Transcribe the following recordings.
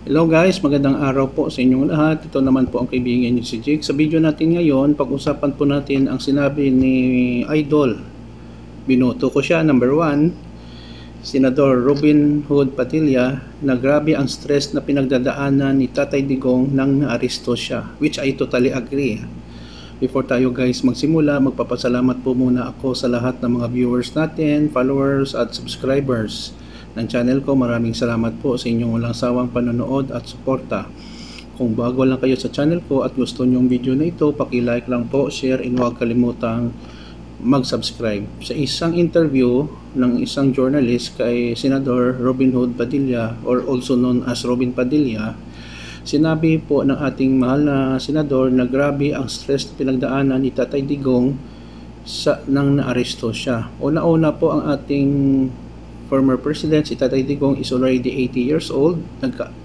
Hello guys, magandang araw po sa inyong lahat. Ito naman po ang kaibigan niyo si Jake. Sa video natin ngayon, pag-usapan po natin ang sinabi ni Idol. Binoto ko siya, number 1, Senador Robin Hood Padilla, na grabe ang stress na pinagdadaanan ni Tatay Digong nang naaresto siya, which I totally agree. Before tayo guys magsimula, magpapasalamat po muna ako sa lahat ng mga viewers natin, followers at subscribers ng channel ko. Maraming salamat po sa inyong walang sawang panonood at suporta. Kung bago lang kayo sa channel ko at gusto nyo yung video na ito, paki-like lang po, share, and huwag kalimutang mag-subscribe. Sa isang interview ng isang journalist kay Senador Robin Hood Padilla, or also known as Robin Padilla, sinabi po ng ating mahal na senador na grabe ang stress na pinagdaanan ni Tatay Digong nang naaresto siya. Una-una po ang ating former president, si Tatay Digong, is already 80 years old.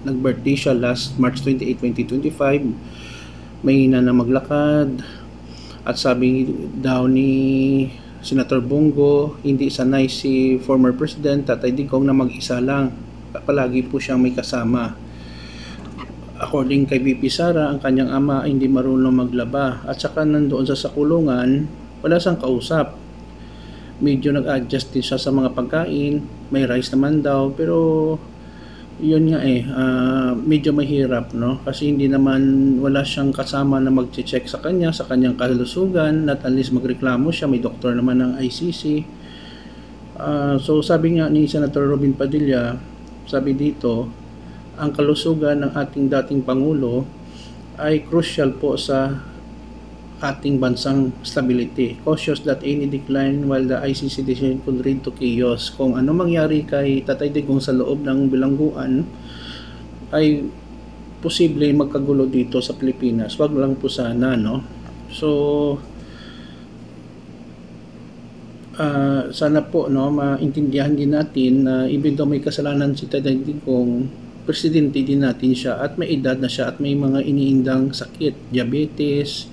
Nag-birthday siya last March 28, 2025. Mahina na maglakad. At sabi daw ni Senator Bongo, hindi sanay si former president Tatay Digong na mag-isa lang. Palagi po siyang may kasama. According kay VP Sara, ang kanyang ama hindi marunong maglaba. At saka nandoon sa kulungan, wala siyang kausap. Medyo nag-adjust din siya sa mga pagkain, may rice naman daw, pero yun nga medyo mahirap, no? Kasi hindi naman, wala siyang kasama na mag-check sa kanyang kalusugan, at least magreklamo siya, may doktor naman ng ICC. So sabi nga ni Senator Robin Padilla, sabi dito, ang kalusugan ng ating dating Pangulo ay crucial po sa ating bansang stability. Cautious that any decline while the ICC decision could lead to chaos. Kung ano mangyari kay Tatay Digong sa loob ng bilangguan, ay posible magkagulo dito sa Pilipinas. Wag lang po sana, no? So sana po, no, maintindihan din natin na even though may kasalanan si Tatay Digong, presidente din natin siya at may edad na siya at may mga iniindang sakit, diabetes,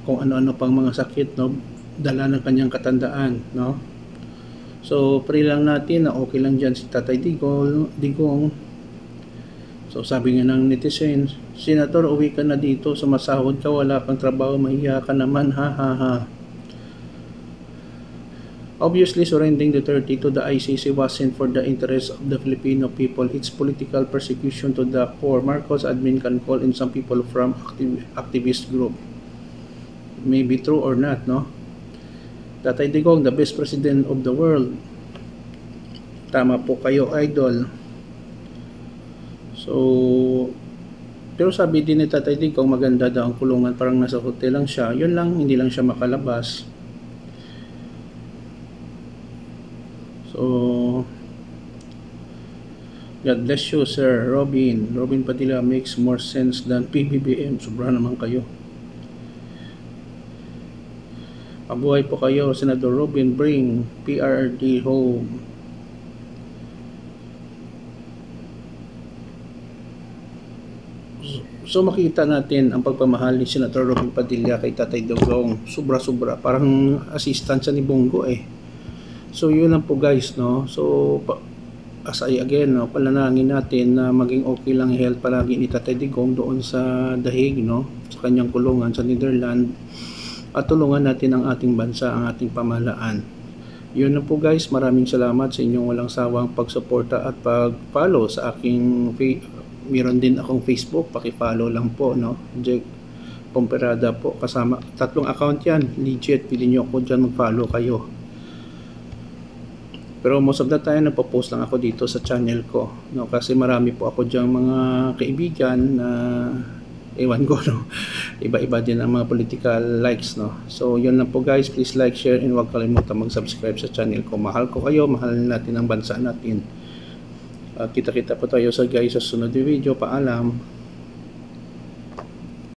kung ano-ano pang mga sakit, no, dala ng kanyang katandaan, no. So pray lang natin na okay lang dyan si Tatay Digong. So sabi nga ng netizen, Senator, uwi ka na dito, sumasahod ka, wala kang trabaho, mahiya ka naman, ha ha ha. Obviously, surrendering Duterte to the ICC wasn't for the interest of the Filipino people. It's political persecution to the core. Marcos admin can call in some people from activist group. Maybe true or not, no? Tatay Digong, the best president of the world. Tama po kayo, Idol. So, pero sabi din ni Tatay Digong, maganda daw ang kulungan, parang nasa hotel lang siya. Yun lang, hindi lang siya makalabas. So, God bless you, Sir Robin. Robin Padilla makes more sense than PBBM. Sobra naman kayo. Mabuhay po kayo, Senador Robin. Bring PRD home. So makita natin ang pagpamahal ni Senator Robin Padilla kay Tatay Digong. Sobra-sobra. Parang assistant siya ni Bongo eh. So yun lang po guys, no. So as I again, no, palanangin natin na maging okay lang health palagi ni Tatay Digong doon sa Dahig, no, sa kanyang kulungan sa Netherlands. At tulungan natin ang ating bansa, ang ating pamahalaan. Yun na po guys, maraming salamat sa inyong walang sawang pagsuporta at pag-follow sa aking meron din akong Facebook, paki-follow lang po, no. Jake Pomperada po, kasama 3 account yan, legit, pili nyo ako dyan, mag-follow kayo. Pero most of the time, nagpo-post lang ako dito sa channel ko, no, kasi marami po ako dyan mga kaibigan na ewan ko, no, iba-iba din ang mga political likes, no. So yun lang po guys, please like, share, and huwag kalimutan mag-subscribe sa channel ko. Mahal ko kayo, mahal natin ang bansa natin. Kita-kita po tayo sa guys sa sunod na video. Paalam.